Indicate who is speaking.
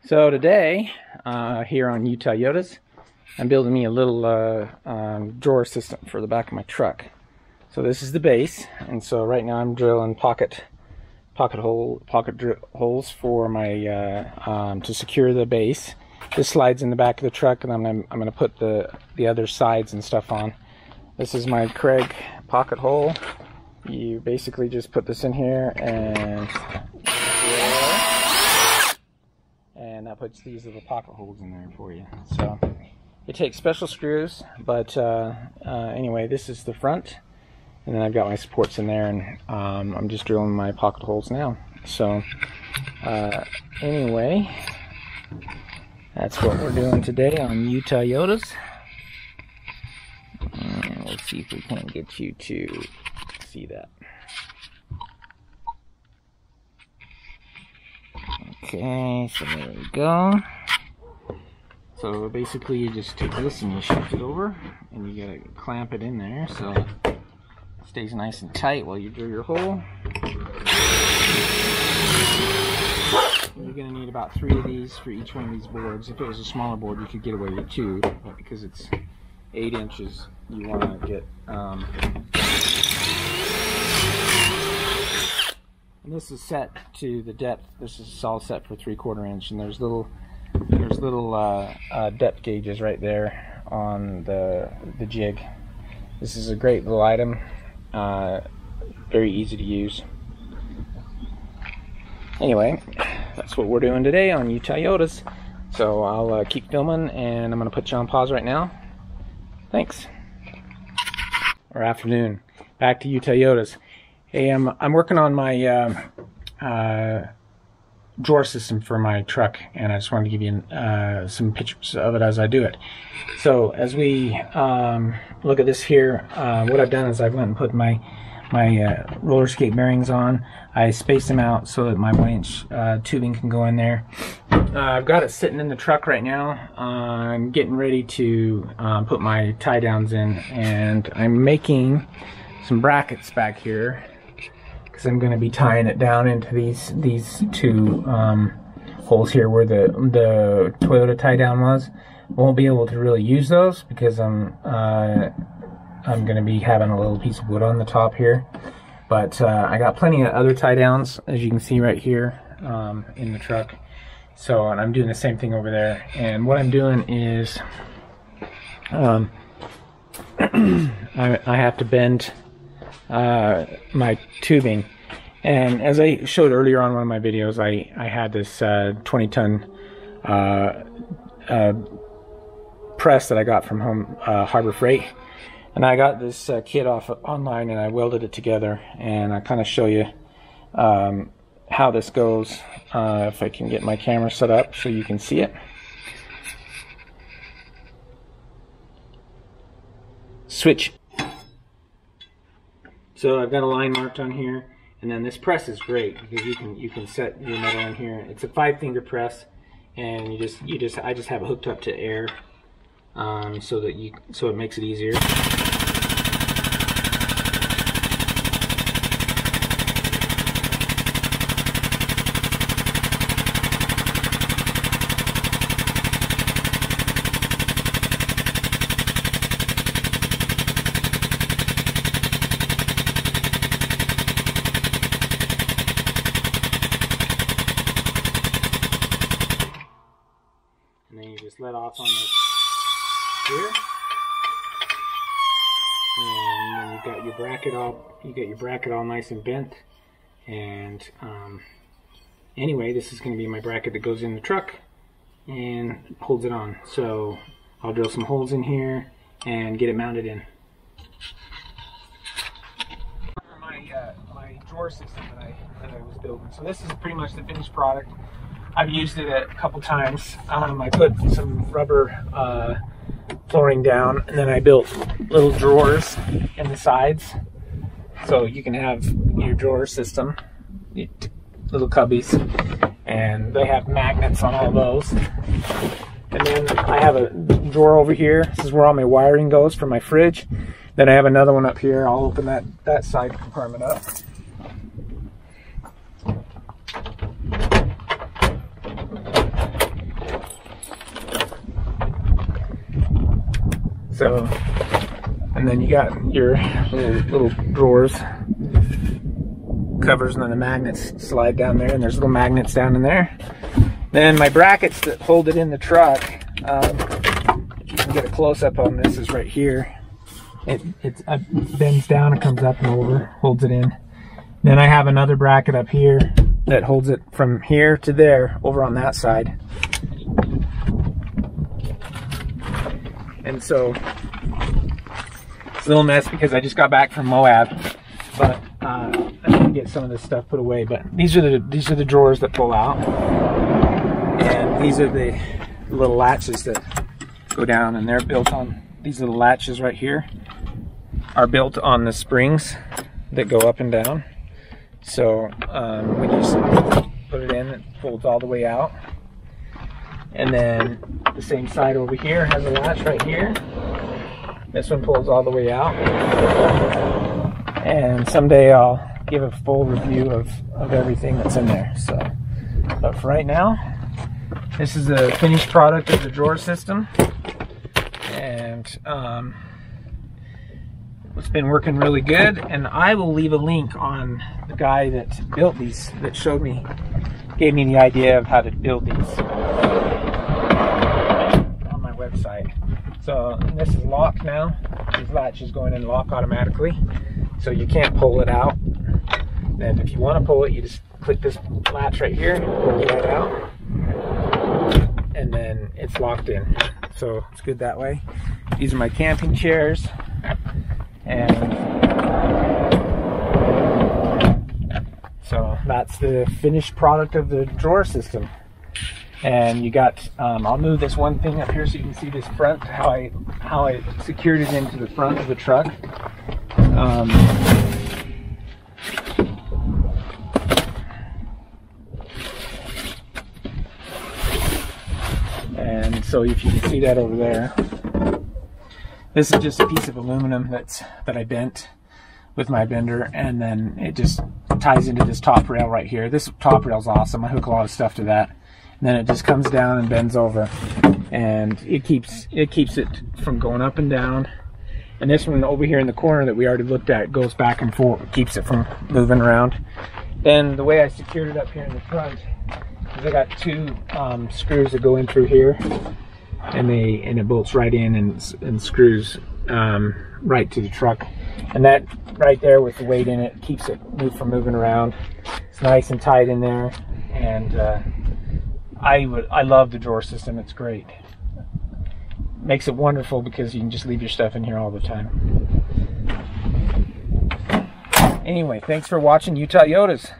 Speaker 1: So today, here on Utah Yodas, I'm building me a little drawer system for the back of my truck. So this is the base, and so right now I'm drilling pocket holes for my to secure the base. This slides in the back of the truck, and I'm gonna put the other sides and stuff on. This is my Craig pocket hole. You basically just put this in here and that puts these little pocket holes in there for you. So it takes special screws, but anyway, this is the front, and then I've got my supports in there, and I'm just drilling my pocket holes now. So anyway, that's what we're doing today on Utah Yodas. And let's see if we can get you to see that. Okay, so there we go. So basically you just take this and you shift it over, and you gotta clamp it in there so it stays nice and tight while you drill your hole. You're gonna need about 3 of these for each one of these boards. If it was a smaller board, you could get away with 2, but because it's 8 inches, you want to get and this is set to the depth. This is all set for 3/4 inch, and there's little depth gauges right there on the jig. This is a great little item, very easy to use. Anyway, that's what we're doing today on Utah Yodas. So I'll keep filming, and I'm going to put you on pause right now. Thanks. Or afternoon. Back to Utah Yodas. Hey, I'm working on my drawer system for my truck, and I just wanted to give you some pictures of it as I do it. So as we look at this here, what I've done is I've went and put my roller skate bearings on. I spaced them out so that my 1-inch tubing can go in there. I've got it sitting in the truck right now. I'm getting ready to put my tie downs in, and I'm making some brackets back here because I'm going to be tying it down into these 2 holes here where the Toyota tie down was. Won't be able to really use those because I'm going to be having a little piece of wood on the top here, but I got plenty of other tie downs, as you can see right here in the truck. So, and I'm doing the same thing over there, and what I'm doing is I have to bend my tubing, and as I showed earlier on one of my videos, I had this 20-ton press that I got from Harbor Freight. And I got this kit off online, and I welded it together, and I kind of show you how this goes, if I can get my camera set up so you can see it. Switch. So I've got a line marked on here, and then this press is great because you can set your metal in here. It's a 5-finger press, and I just have it hooked up to air, so it makes it easier. And then you just let off on this here, and then you've got your bracket all nice and bent. And anyway, this is going to be my bracket that goes in the truck and holds it on. So I'll drill some holes in here and get it mounted in. My drawer system that I was building. So this is pretty much the finished product. I've used it a couple times. I put some rubber flooring down, and then I built little drawers in the sides, so you can have your drawer system, little cubbies, and they have magnets on all those. And then I have a drawer over here. This is where all my wiring goes for my fridge. Then I have another one up here. I'll open that side compartment up. So, and then you got your little drawers, covers, and then the magnets slide down there, and there's little magnets down in there. Then my brackets that hold it in the truck, you can get a close-up on this, is right here. It bends down and comes up and over, holds it in. Then I have another bracket up here that holds it from here to there, over on that side. And so it's a little mess because I just got back from Moab, but I need to get some of this stuff put away. But these are the drawers that pull out, and these are the little latches that go down, and they're built on, these little latches right here are built on the springs that go up and down. So when you just put it in, it folds all the way out. And then the same side over here has a latch right here. This one pulls all the way out. And someday I'll give a full review of everything that's in there. So, but for right now, this is the finished product of the drawer system. And it's been working really good. And I will leave a link on the guy that built these, that showed me, gave me the idea of how to build these, on my website. So this is locked now. These latches going in lock automatically, so you can't pull it out. And if you want to pull it, you just click this latch right here, and it pulls right out, and then it's locked in. So it's good that way. These are my camping chairs, and so that's the finished product of the drawer system. And you got, I'll move this one thing up here so you can see this front, how I secured it into the front of the truck. And so if you can see that over there, this is just a piece of aluminum that I bent with my bender, and then it just ties into this top rail right here. This top rail is awesome. I hook a lot of stuff to that. And then it just comes down and bends over, and it keeps it from going up and down. And this one over here in the corner that we already looked at goes back and forth, keeps it from moving around. Then the way I secured it up here in the front is I got two screws that go in through here, and it bolts right in and screws right to the truck. And that right there with the weight in it keeps it from moving around. It's nice and tight in there, and I love the drawer system. It's great. Makes it wonderful because you can just leave your stuff in here all the time. Anyway, thanks for watching Utah Yodas.